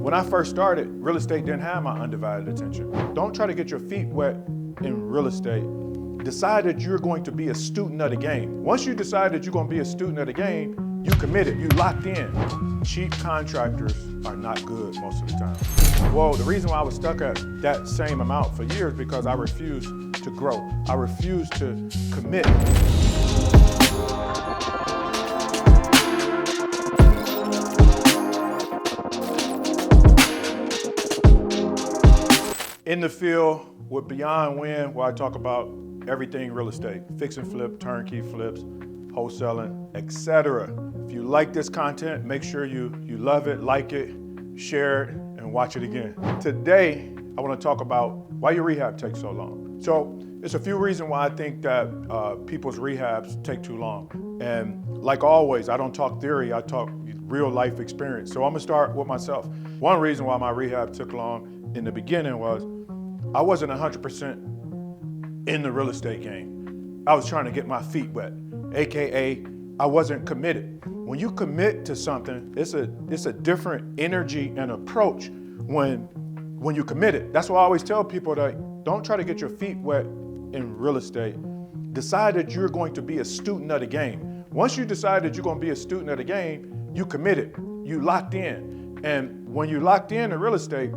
When I first started, real estate didn't have my undivided attention. Don't try to get your feet wet in real estate. Decide that you're going to be a student of the game. Once you decide that you're going to be a student of the game, you committed, you locked in. Cheap contractors are not good most of the time. Well, the reason why I was stuck at that same amount for years because I refused to grow. I refused to commit. In the field with Beyond Win, where I talk about everything real estate, fix and flip, turnkey flips, wholesaling, etc. If you like this content, make sure you love it, like it, share it, and watch it again. Today, I want to talk about why your rehab takes so long. So, it's a few reasons why I think that people's rehabs take too long. And like always, I don't talk theory, I talk real life experience. So I'm gonna start with myself. One reason why my rehab took long in the beginning was I wasn't 100% in the real estate game. I was trying to get my feet wet, AKA I wasn't committed. When you commit to something, it's a different energy and approach when you commit it. That's why I always tell people that don't try to get your feet wet in real estate. Decide that you're going to be a student of the game. Once you decide that you're going to be a student of the game, you committed, you locked in. And when you locked in real estate,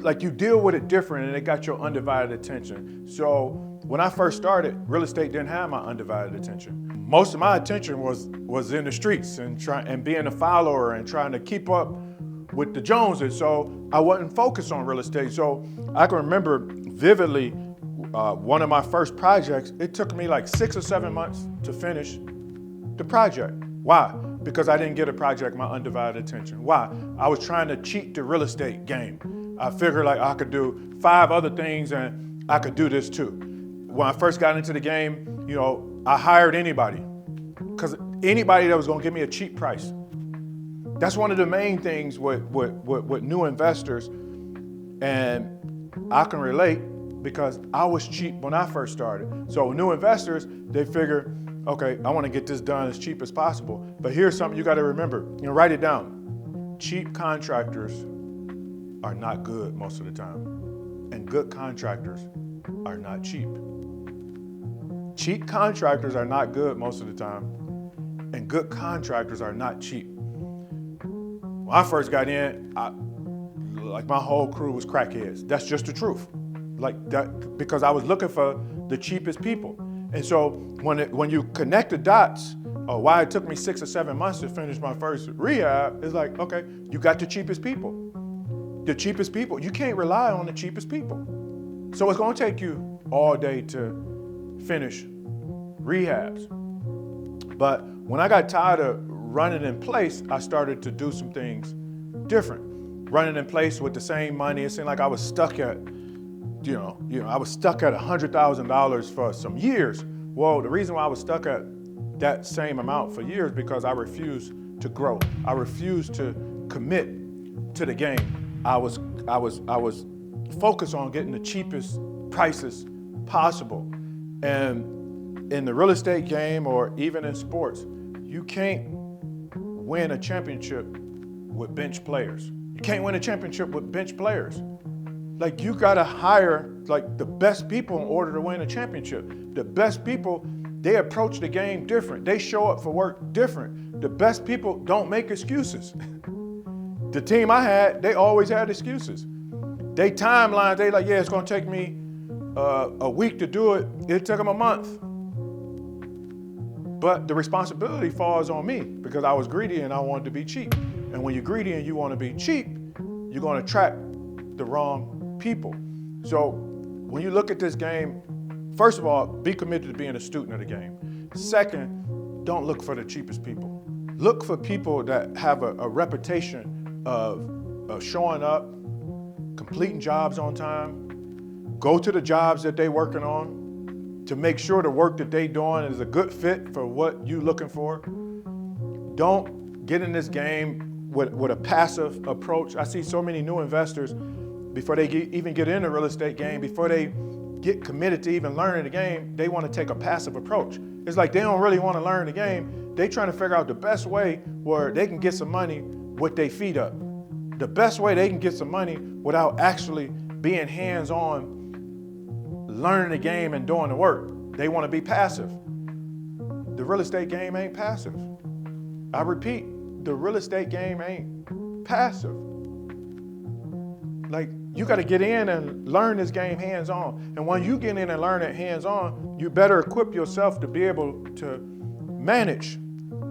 like you deal with it different and it got your undivided attention. So when I first started, real estate didn't have my undivided attention. Most of my attention was in the streets and being a follower and trying to keep up with the Joneses. So I wasn't focused on real estate. So I can remember vividly one of my first projects, it took me like 6 or 7 months to finish the project. Why? Because I didn't get a project my undivided attention. Why? I was trying to cheat the real estate game. I figured like I could do 5 other things and I could do this too. When I first got into the game, you know, I hired anybody because anybody that was gonna give me a cheap price. That's one of the main things with new investors, and I can relate because I was cheap when I first started. So new investors, they figure, okay, I wanna get this done as cheap as possible. But here's something you gotta remember, you know, write it down. Cheap contractors are not good most of the time. And good contractors are not cheap. Cheap contractors are not good most of the time. And good contractors are not cheap. When I first got in, like my whole crew was crackheads. That's just the truth. Like that, because I was looking for the cheapest people. And so when you connect the dots, why it took me 6 or 7 months to finish my first rehab, it's like, okay, you got the cheapest people. The cheapest people, you can't rely on the cheapest people. So it's gonna take you all day to finish rehabs. But when I got tired of running in place, I started to do some things different. Running in place with the same money, it seemed like I was stuck at, I was stuck at $100,000 for some years. Well, the reason why I was stuck at that same amount for years because I refused to grow. I refused to commit to the game. I was focused on getting the cheapest prices possible. And in the real estate game or even in sports, you can't win a championship with bench players. You can't win a championship with bench players. Like you gotta hire like the best people in order to win a championship. The best people, they approach the game different. They show up for work different. The best people don't make excuses. The team I had, they always had excuses. They timelines, they like, yeah, it's gonna take me a week to do it. It took them a month. But the responsibility falls on me because I was greedy and I wanted to be cheap. And when you're greedy and you wanna be cheap, you're gonna attract the wrong people. So when you look at this game, first of all, be committed to being a student of the game. Second, don't look for the cheapest people. Look for people that have a reputation of showing up, completing jobs on time, go to the jobs that they're working on to make sure the work that they're doing is a good fit for what you're looking for. Don't get in this game with a passive approach. I see so many new investors, before they even get in the real estate game, before they get committed to even learning the game, they want to take a passive approach. It's like they don't really want to learn the game. They trying to figure out the best way where they can get some money with their feet up. the best way they can get some money without actually being hands-on, learning the game and doing the work. They want to be passive. The real estate game ain't passive. I repeat, the real estate game ain't passive. Like, you got to get in and learn this game hands-on. And when you get in and learn it hands-on, you better equip yourself to be able to manage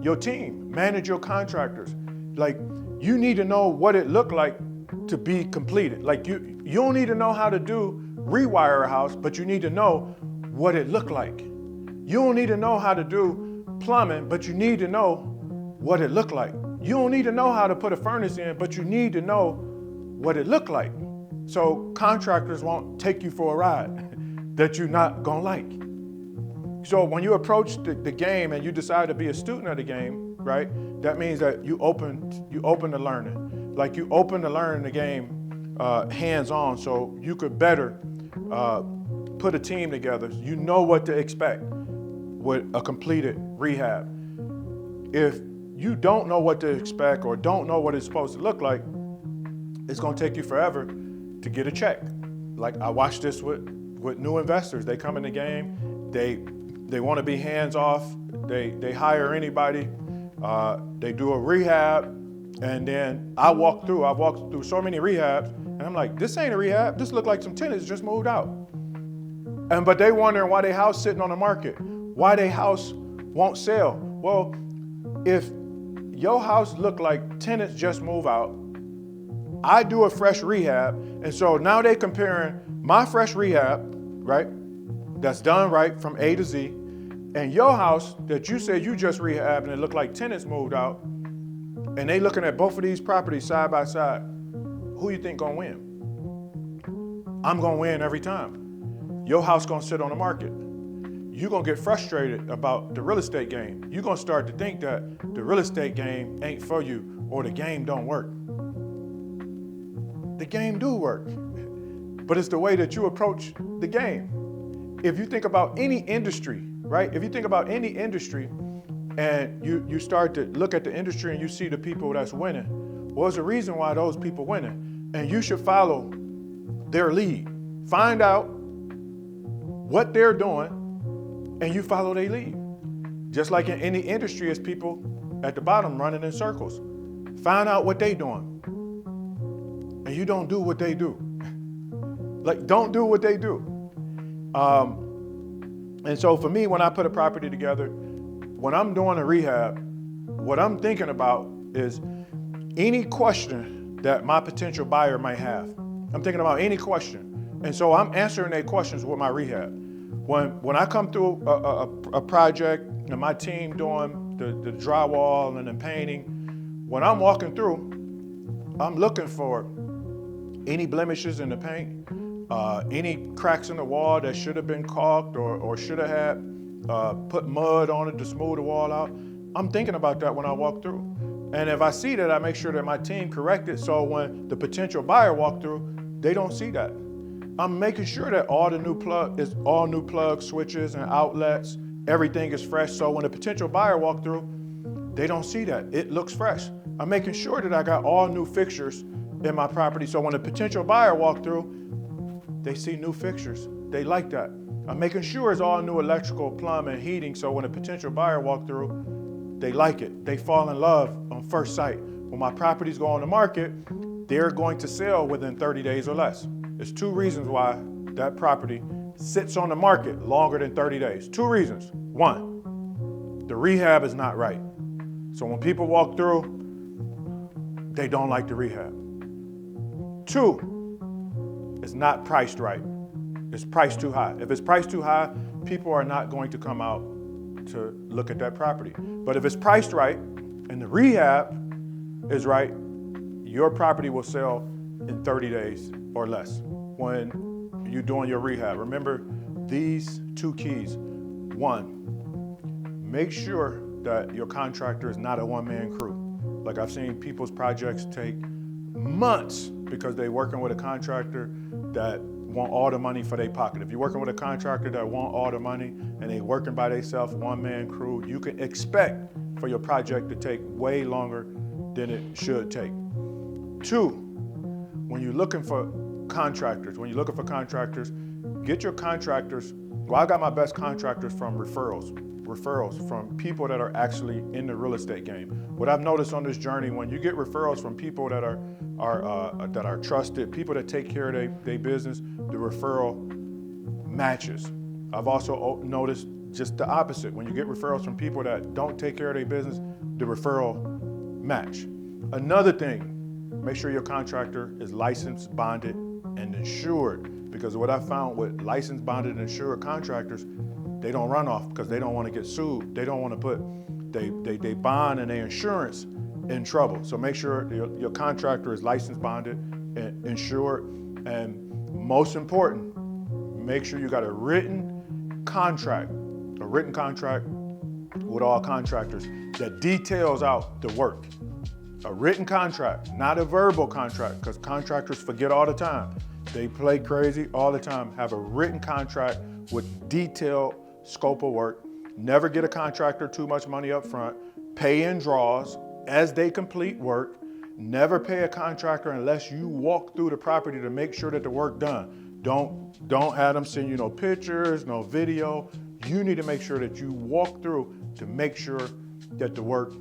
your team, manage your contractors. Like, you need to know what it looked like to be completed. Like, you don't need to know how to rewire a house, but you need to know what it looked like. You don't need to know how to do plumbing, but you need to know what it looked like. You don't need to know how to put a furnace in, but you need to know what it looked like. So contractors won't take you for a ride that you're not gonna like. So when you approach the game and you decide to be a student of the game, right? That means that you open to learning. Like, you open to learning the game hands-on, so you could better put a team together. You know what to expect with a completed rehab. If you don't know what to expect or don't know what it's supposed to look like, it's gonna take you forever to get a check. Like, I watch this with new investors. They come in the game, they want to be hands off, they hire anybody, they do a rehab, and then I've walked through so many rehabs, and I'm like, this ain't a rehab, this look like some tenants just moved out. But they wondering why their house sitting on the market, why their house won't sell. Well, if your house look like tenants just move out, I do a fresh rehab, and so now they comparing my fresh rehab, right, that's done right from A to Z, and your house that you said you just rehabbed and it looked like tenants moved out, and they looking at both of these properties side by side. Who you think gonna win? I'm gonna win every time. Your house gonna sit on the market. You're gonna get frustrated about the real estate game. You're gonna start to think that the real estate game ain't for you, or the game don't work. The game do work, but it's the way that you approach the game. If you think about any industry, right? If you think about any industry and you start to look at the industry and you see the people that's winning, well, there's a reason why those people winning, and you should follow their lead. Find out what they're doing and you follow their lead. Just like in any industry, it's people at the bottom running in circles. Find out what they doing. And you don't do what they do. Like, don't do what they do. And so for me, when I put a property together, when I'm doing a rehab, what I'm thinking about is any question that my potential buyer might have. I'm thinking about any question. And so I'm answering their questions with my rehab. When I come through a project and my team doing the drywall and the painting, when I'm walking through, I'm looking for any blemishes in the paint, any cracks in the wall that should have been caulked or should have had put mud on it to smooth the wall out. I'm thinking about that when I walk through. And if I see that, I make sure that my team correct it, so when the potential buyer walk through, they don't see that. I'm making sure that all new plugs, switches, and outlets, everything is fresh, so when the potential buyer walk through, they don't see that. It looks fresh. I'm making sure that I got all new fixtures in my property, so when a potential buyer walk through, they see new fixtures. They like that. I'm making sure it's all new electrical, plumbing, heating, so when a potential buyer walk through, they like it. They fall in love on first sight. When my properties go on the market, they're going to sell within 30 days or less. There's two reasons why that property sits on the market longer than 30 days. Two reasons. One, the rehab is not right. So when people walk through, they don't like the rehab. Two, it's not priced right. It's priced too high. If it's priced too high, people are not going to come out to look at that property. But if it's priced right and the rehab is right, your property will sell in 30 days or less when you're doing your rehab. Remember these two keys. One, make sure that your contractor is not a one-man crew. Like, I've seen people's projects take months because they're working with a contractor that want all the money for their pocket. If you're working with a contractor that want all the money and they working by themselves, one-man crew, you can expect for your project to take way longer than it should take. Two, when you're looking for contractors, get your contractors. Well, I got my best contractors from referrals from people that are actually in the real estate game. What I've noticed on this journey, when you get referrals from people that are trusted, people that take care of their business, the referral matches. I've also noticed just the opposite. When you get referrals from people that don't take care of their business, the referral match. Another thing, make sure your contractor is licensed, bonded, and insured. Because what I found with licensed, bonded, and insured contractors, they don't run off because they don't want to get sued. They don't want to put they bond and their insurance in trouble. So make sure your contractor is licensed, bonded, and insured. And most important, make sure you got a written contract with all contractors that details out the work. A written contract, not a verbal contract, because contractors forget all the time. They play crazy all the time. Have a written contract with detailed scope of work. Never get a contractor too much money up front. Pay in draws as they complete work. Never pay a contractor unless you walk through the property to make sure that the work done. Don't have them send you no pictures, no video. You need to make sure that you walk through to make sure that the work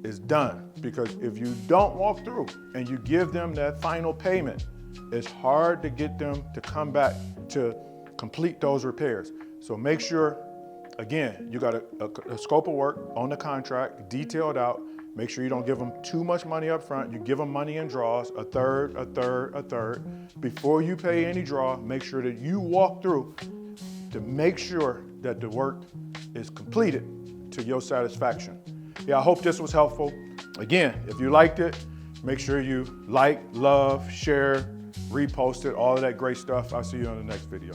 is done. Because if you don't walk through and you give them that final payment, it's hard to get them to come back to complete those repairs. So make sure, again, you got a scope of work on the contract, detailed out. Make sure you don't give them too much money up front. You give them money in draws, a third. Before you pay any draw, make sure that you walk through to make sure that the work is completed to your satisfaction. Yeah, I hope this was helpful. Again, if you liked it, make sure you like, love, share, repost it, all of that great stuff. I'll see you on the next video.